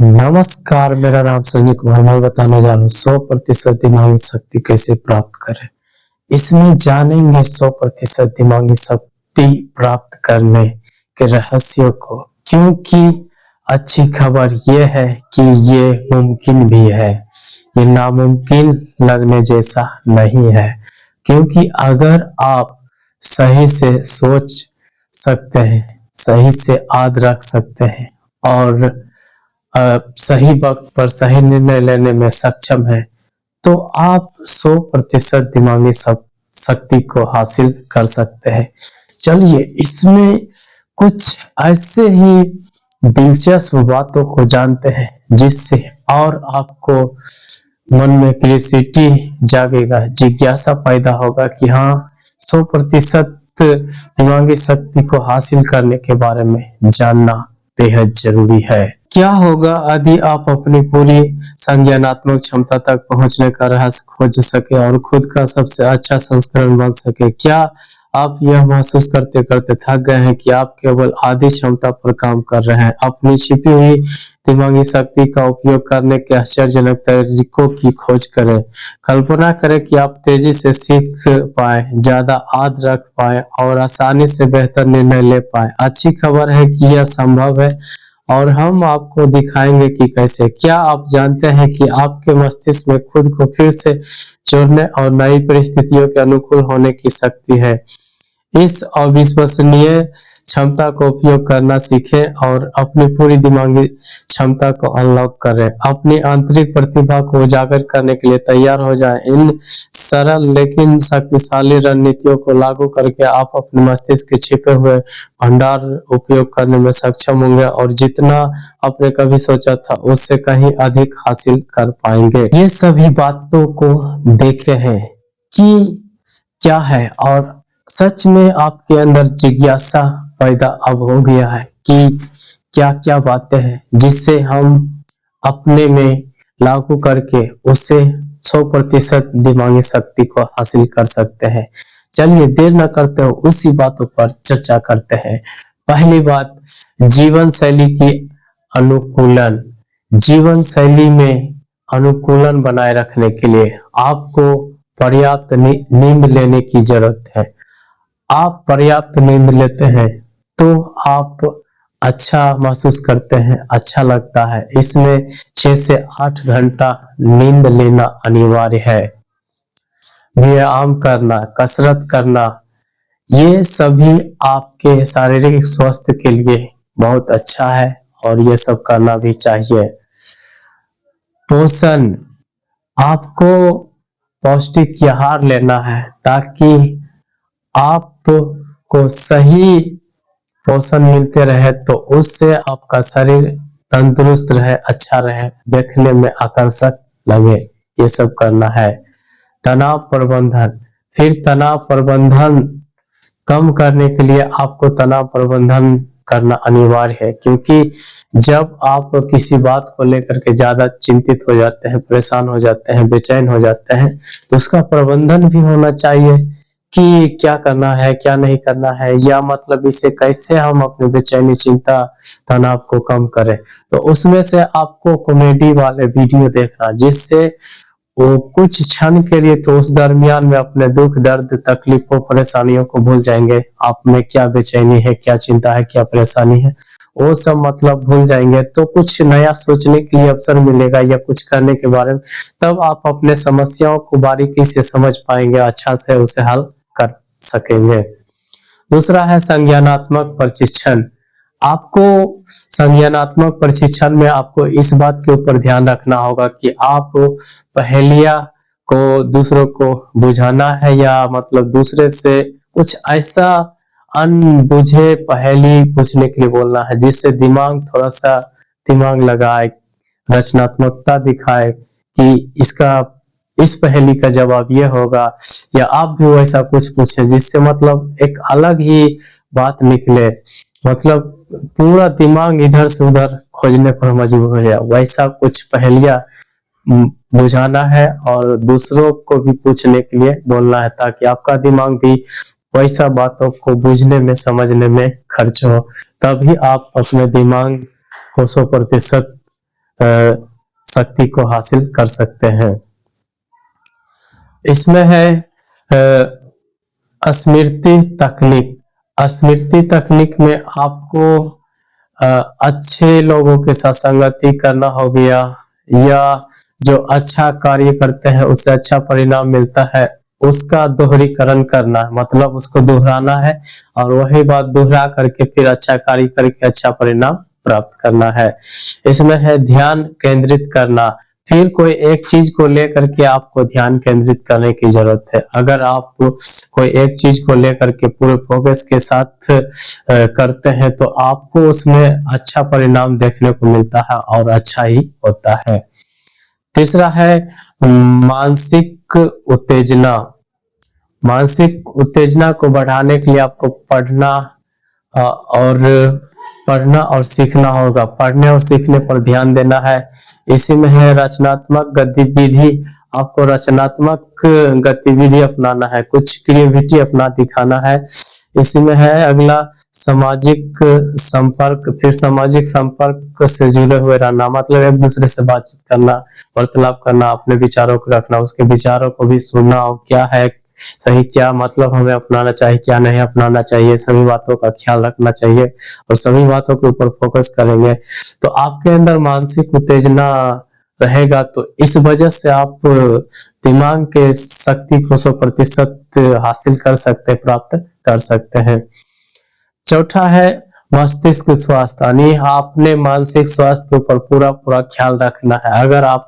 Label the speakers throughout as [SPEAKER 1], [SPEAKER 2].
[SPEAKER 1] नमस्कार, मेरा नाम संजय कुमार। मैं बताने जा रहा हूँ 100% दिमागी शक्ति कैसे प्राप्त करें। इसमें जानेंगे 100% दिमागी शक्ति प्राप्त करने के रहस्यों को, क्योंकि अच्छी खबर यह है कि ये मुमकिन भी है, ये नामुमकिन लगने जैसा नहीं है। क्योंकि अगर आप सही से सोच सकते हैं, सही से याद रख सकते हैं और सही वक्त पर सही निर्णय लेने में सक्षम है, तो आप 100% दिमागी शक्ति को हासिल कर सकते हैं। चलिए, इसमें कुछ ऐसे ही दिलचस्प बातों को जानते हैं जिससे और आपको मन में क्यूरियोसिटी जागेगा, जिज्ञासा पैदा होगा कि हाँ, 100% दिमागी शक्ति को हासिल करने के बारे में जानना बेहद जरूरी है। क्या होगा यदि आप अपनी पूरी संज्ञानात्मक क्षमता तक पहुंचने का रहस्य खोज सके और खुद का सबसे अच्छा संस्करण बन सके? क्या आप यह महसूस करते करते थक गए हैं कि आप केवल आधी क्षमता पर काम कर रहे हैं? अपनी छिपी हुई दिमागी शक्ति का उपयोग करने के आश्चर्यजनक तरीकों की खोज करें। कल्पना करें कि आप तेजी से सीख पाए, ज्यादा याद रख पाए और आसानी से बेहतर निर्णय ले पाए। अच्छी खबर है कि यह संभव है और हम आपको दिखाएंगे कि कैसे। क्या आप जानते हैं कि आपके मस्तिष्क में खुद को फिर से जोड़ने और नई परिस्थितियों के अनुकूल होने की शक्ति है? इस अविश्वसनीय क्षमता को उपयोग करना सीखें और अपनी पूरी दिमागी क्षमता को अनलॉक करें। अपनी आंतरिक प्रतिभा को उजागर करने के लिए तैयार हो जाएं। इन सरल लेकिन शक्तिशाली रणनीतियों को लागू करके आप अपने मस्तिष्क के छिपे हुए भंडार उपयोग करने में सक्षम होंगे और जितना आपने कभी सोचा था उससे कहीं अधिक हासिल कर पाएंगे। ये सभी बातों को देखे हैं कि क्या है, और सच में आपके अंदर जिज्ञासा पैदा अब हो गया है कि क्या क्या बातें हैं जिससे हम अपने में लागू करके उससे 100% दिमागी शक्ति को हासिल कर सकते हैं। चलिए, देर न करते हुए उसी बातों पर चर्चा करते हैं। पहली बात, जीवन शैली की अनुकूलन। जीवन शैली में अनुकूलन बनाए रखने के लिए आपको पर्याप्त नींद लेने की जरूरत है। आप पर्याप्त नींद लेते हैं तो आप अच्छा महसूस करते हैं, अच्छा लगता है। इसमें 6 से 8 घंटा नींद लेना अनिवार्य है। व्यायाम करना, कसरत करना, ये सभी आपके शारीरिक स्वास्थ्य के लिए बहुत अच्छा है और ये सब करना भी चाहिए। पोषण, आपको पौष्टिक आहार लेना है ताकि आपको सही पोषण मिलते रहे, तो उससे आपका शरीर तंदुरुस्त रहे, अच्छा रहे, देखने में आकर्षक लगे। ये सब करना है। तनाव प्रबंधन, फिर तनाव प्रबंधन कम करने के लिए आपको तनाव प्रबंधन करना अनिवार्य है, क्योंकि जब आप किसी बात को लेकर के ज्यादा चिंतित हो जाते हैं, परेशान हो जाते हैं, बेचैन हो जाते हैं, तो उसका प्रबंधन भी होना चाहिए कि क्या करना है, क्या नहीं करना है, या मतलब इसे कैसे हम अपने बेचैनी, चिंता, तनाव को कम करें। तो उसमें से आपको कॉमेडी वाले वीडियो देखना, जिससे वो कुछ क्षण के लिए तो उस दरमियान में अपने दुख, दर्द, तकलीफों, परेशानियों को भूल जाएंगे। आप में क्या बेचैनी है, क्या चिंता है, क्या परेशानी है, वो सब मतलब भूल जाएंगे। तो कुछ नया सोचने के लिए अवसर मिलेगा या कुछ करने के बारे में, तब आप अपने समस्याओं को बारीकी से समझ पाएंगे, अच्छा से उसे हल कर सकेंगे। दूसरा है संज्ञानात्मक प्रशिक्षण। आपको संज्ञानात्मक प्रशिक्षण में आपको इस बात के ऊपर ध्यान रखना होगा कि आप पहेलियां को दूसरों को बुझाना है, या मतलब दूसरे से कुछ ऐसा अनबुझे पहेली पूछने के लिए बोलना है जिससे दिमाग थोड़ा सा दिमाग लगाए, रचनात्मकता दिखाए कि इस पहेली का जवाब ये होगा, या आप भी वैसा कुछ पूछे जिससे मतलब एक अलग ही बात निकले। मतलब पूरा दिमाग इधर से उधर खोजने पर मजबूर हो जाए, वैसा कुछ पहेलियां बुझाना है और दूसरों को भी पूछने के लिए बोलना है, ताकि आपका दिमाग भी वैसा बातों को बुझने में, समझने में खर्च हो। तभी आप अपने दिमाग को 100% शक्ति को हासिल कर सकते हैं। इसमें है स्मृति तकनीक। स्मृति तकनीक में आपको अच्छे लोगों के साथ संगति करना हो गया, या जो अच्छा कार्य करते हैं उससे अच्छा परिणाम मिलता है उसका दोहरीकरण करना, मतलब उसको दोहराना है और वही बात दोहरा करके फिर अच्छा कार्य करके अच्छा परिणाम प्राप्त करना है। इसमें है ध्यान केंद्रित करना। फिर कोई एक चीज को लेकर के आपको ध्यान केंद्रित करने की जरूरत है। अगर आप कोई एक चीज को लेकर के पूरे फोकस के साथ करते हैं तो आपको उसमें अच्छा परिणाम देखने को मिलता है और अच्छा ही होता है। तीसरा है मानसिक उत्तेजना। मानसिक उत्तेजना को बढ़ाने के लिए आपको पढ़ना और सीखना होगा। पढ़ने और सीखने पर ध्यान देना है। इसी में है रचनात्मक गतिविधि। आपको रचनात्मक गतिविधि अपनाना है, कुछ क्रिएटिविटी अपना दिखाना है। इसी में है अगला सामाजिक संपर्क। फिर सामाजिक संपर्क से जुड़े हुए रहना, मतलब एक दूसरे से बातचीत करना, वार्तालाप करना, अपने विचारों को रखना, उसके विचारों को भी सुनना और क्या है सही, क्या मतलब हमें अपनाना चाहिए, क्या नहीं अपनाना चाहिए, सभी बातों का ख्याल रखना चाहिए और सभी बातों के ऊपर फोकस करेंगे तो आपके अंदर मानसिक उत्तेजना रहेगा। तो इस वजह से आप दिमाग के शक्ति को 100% हासिल कर सकते, प्राप्त कर सकते हैं। चौथा है मस्तिष्क स्वास्थ्य, यानी आपने मानसिक स्वास्थ्य के ऊपर पूरा ख्याल रखना है। अगर आप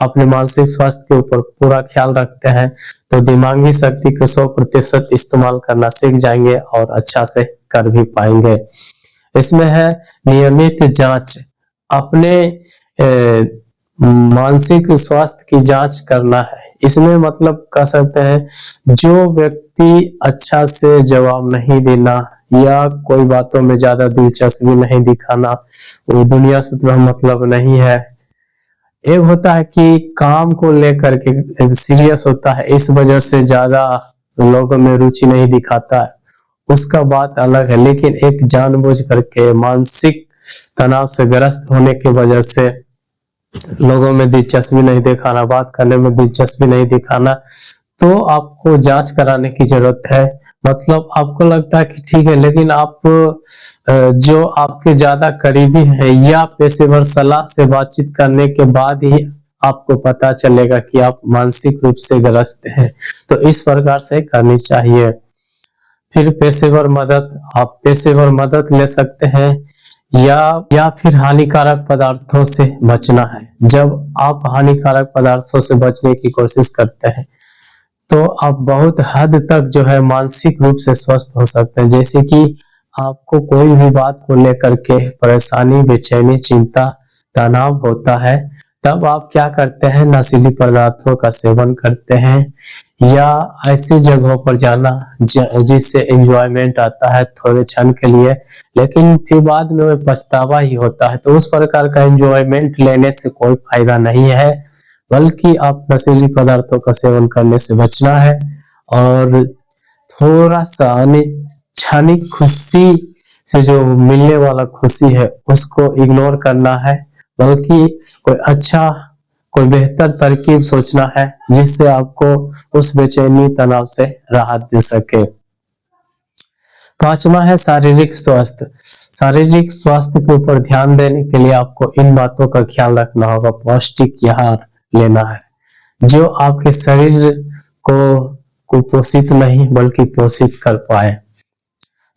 [SPEAKER 1] अपने मानसिक स्वास्थ्य के ऊपर पूरा ख्याल रखते हैं तो दिमागी शक्ति को 100% इस्तेमाल करना सीख जाएंगे और अच्छा से कर भी पाएंगे। इसमें है नियमित जांच। अपने मानसिक स्वास्थ्य की जांच करना है। इसमें मतलब कह सकते हैं जो व्यक्ति अच्छा से जवाब नहीं देना या कोई बातों में ज्यादा दिलचस्पी नहीं दिखाना, वो दुनिया से तो मतलब नहीं है। एक होता है कि काम को लेकर के सीरियस होता है, इस वजह से ज्यादा लोगों में रुचि नहीं दिखाता है, उसका बात अलग है। लेकिन एक जानबूझ करके मानसिक तनाव से ग्रस्त होने की वजह से लोगों में दिलचस्पी नहीं दिखाना, बात करने में दिलचस्पी नहीं दिखाना, तो आपको जांच कराने की जरूरत है। मतलब आपको लगता है कि ठीक है, लेकिन आप जो आपके ज्यादा करीबी है या पेशेवर सलाह से बातचीत करने के बाद ही आपको पता चलेगा कि आप मानसिक रूप से ग्रस्त हैं, तो इस प्रकार से करनी चाहिए। फिर पेशेवर मदद, आप पेशेवर मदद ले सकते हैं या फिर हानिकारक पदार्थों से बचना है। जब आप हानिकारक पदार्थों से बचने की कोशिश करते हैं तो आप बहुत हद तक जो है मानसिक रूप से स्वस्थ हो सकते हैं। जैसे कि आपको कोई भी बात को लेकर के परेशानी, बेचैनी, चिंता, तनाव होता है, तब आप क्या करते हैं, नशीली पदार्थों का सेवन करते हैं या ऐसी जगहों पर जाना जिससे एंजॉयमेंट आता है थोड़े क्षण के लिए, लेकिन फिर बाद में वह पछतावा ही होता है। तो उस प्रकार का एंजॉयमेंट लेने से कोई फायदा नहीं है, बल्कि आप नशीली पदार्थों का सेवन करने से बचना है और थोड़ा सा क्षणिक खुशी से जो मिलने वाला खुशी है उसको इग्नोर करना है, बल्कि कोई बेहतर तरकीब सोचना है जिससे आपको उस बेचैनी, तनाव से राहत दे सके। पांचवा है शारीरिक स्वास्थ्य। शारीरिक स्वास्थ्य के ऊपर ध्यान देने के लिए आपको इन बातों का ख्याल रखना होगा। पौष्टिक आहार लेना है जो आपके शरीर को कुपोषित नहीं बल्कि पोषित कर पाए।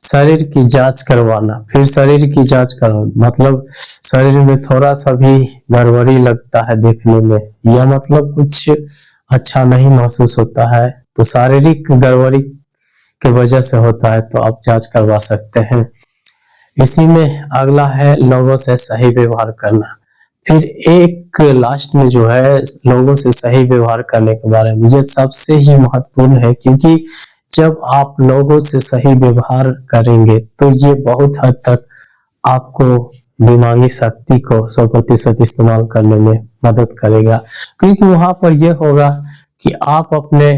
[SPEAKER 1] शरीर की जांच करवाना, फिर शरीर की जांच करवाना मतलब शरीर में थोड़ा सा भी गड़बड़ी लगता है देखने में या मतलब कुछ अच्छा नहीं महसूस होता है तो शारीरिक गड़बड़ी की वजह से होता है, तो आप जांच करवा सकते हैं। इसी में अगला है लोगों से सही व्यवहार करना। फिर एक लास्ट में जो है लोगों से सही व्यवहार करने के बारे में, ये सबसे ही महत्वपूर्ण है, क्योंकि जब आप लोगों से सही व्यवहार करेंगे तो ये बहुत हद तक आपको दिमागी शक्ति को 100% इस्तेमाल करने में मदद करेगा। क्योंकि वहां पर यह होगा कि आप अपने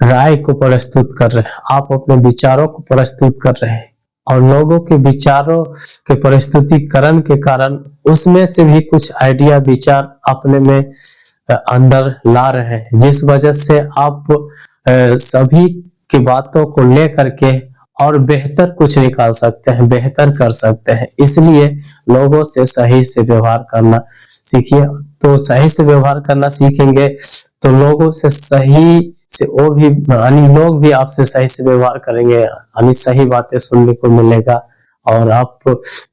[SPEAKER 1] राय को प्रस्तुत कर रहे हैं, आप अपने विचारों को प्रस्तुत कर रहे हैं, और लोगों के विचारों के प्रस्तुतिकरण के कारण उसमें से भी कुछ आइडिया विचार अपने में अंदर ला रहे हैं, जिस वजह से आप सभी की बातों को लेकर के और बेहतर कुछ निकाल सकते हैं, बेहतर कर सकते हैं। इसलिए लोगों से सही से व्यवहार करना सीखिए। तो सही से व्यवहार करना सीखेंगे तो लोगों से सही से वो भी यानी लोग भी आपसे सही से व्यवहार करेंगे, यानी सही बातें सुनने को मिलेगा और आप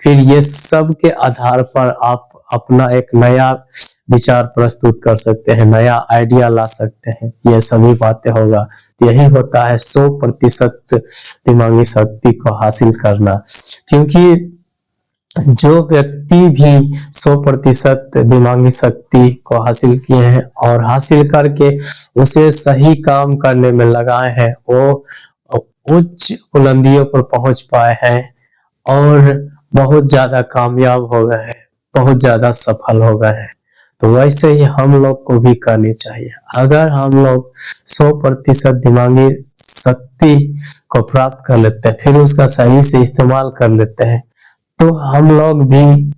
[SPEAKER 1] फिर ये सब के आधार पर आप अपना एक नया विचार प्रस्तुत कर सकते हैं, नया आइडिया ला सकते हैं। ये सभी बातें होगा। यही होता है 100% दिमागी शक्ति को हासिल करना। क्योंकि जो व्यक्ति भी 100% दिमागी शक्ति को हासिल किए हैं और हासिल करके उसे सही काम करने में लगाए हैं, वो उच्च बुलंदियों पर पहुंच पाए हैं और बहुत ज्यादा कामयाब हो गए हैं, बहुत ज्यादा सफल हो गए हैं। तो वैसे ही हम लोग को भी करनी चाहिए। अगर हम लोग 100% दिमागी शक्ति को प्राप्त कर लेते हैं, फिर उसका सही से इस्तेमाल कर लेते हैं, तो हम लोग भी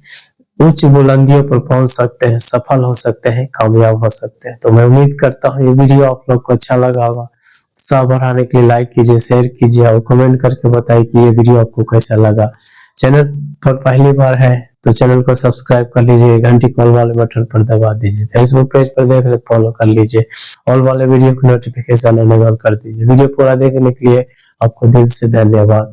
[SPEAKER 1] उच्च बुलंदियों पर पहुंच सकते हैं, सफल हो सकते हैं, कामयाब हो सकते हैं। तो मैं उम्मीद करता हूँ ये वीडियो आप लोग को अच्छा लगा होगा। उत्साह बढ़ाने के लिए लाइक कीजिए, शेयर कीजिए और कमेंट करके बताइए कि ये वीडियो आपको कैसा लगा। चैनल पर पहली बार है तो चैनल को सब्सक्राइब कर लीजिए, घंटी कॉल वाले बटन पर दबा दीजिए। फेसबुक पेज पर देख रहे फॉलो कर लीजिए, ऑल वाले वीडियो को नोटिफिकेशन अनेबल कर दीजिए। वीडियो पूरा देखने के लिए आपको दिल से धन्यवाद।